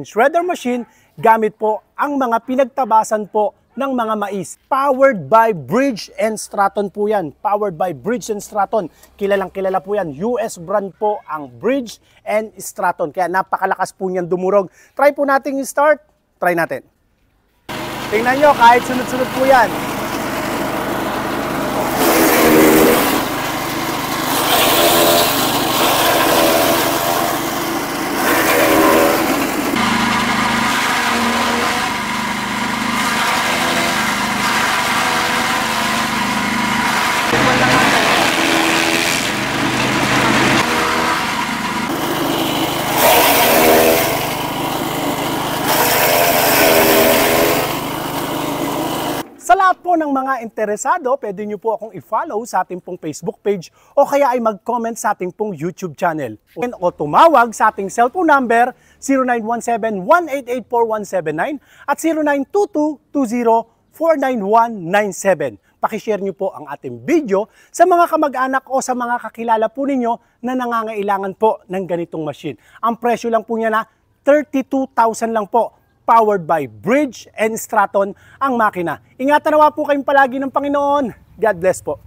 Shredder machine, gamit po ang mga pinagtabasan po ng mga mais. Powered by Bridge and Stratton po yan. Powered by Bridge and Stratton. Kilalang kilala po yan. US brand po ang Bridge and Stratton. Kaya napakalakas po niyan dumurog. Try po natin i-start. Try natin. Tingnan nyo, kahit sunod-sunod po yan. Sa lahat po ng mga interesado, pwede nyo po akong i-follow sa ating pong Facebook page o kaya ay mag-comment sa ating pong YouTube channel. O tumawag sa ating cellphone number 0917-188-4179 at 0922-20-49197. Pakishare nyo po ang ating video sa mga kamag-anak o sa mga kakilala po ninyo na nangangailangan po ng ganitong machine. Ang presyo lang po niya na 32,000 lang po. Powered by Bridge and Stratton ang makina. Ingatan nawa po kayong palagi ng Panginoon. God bless po.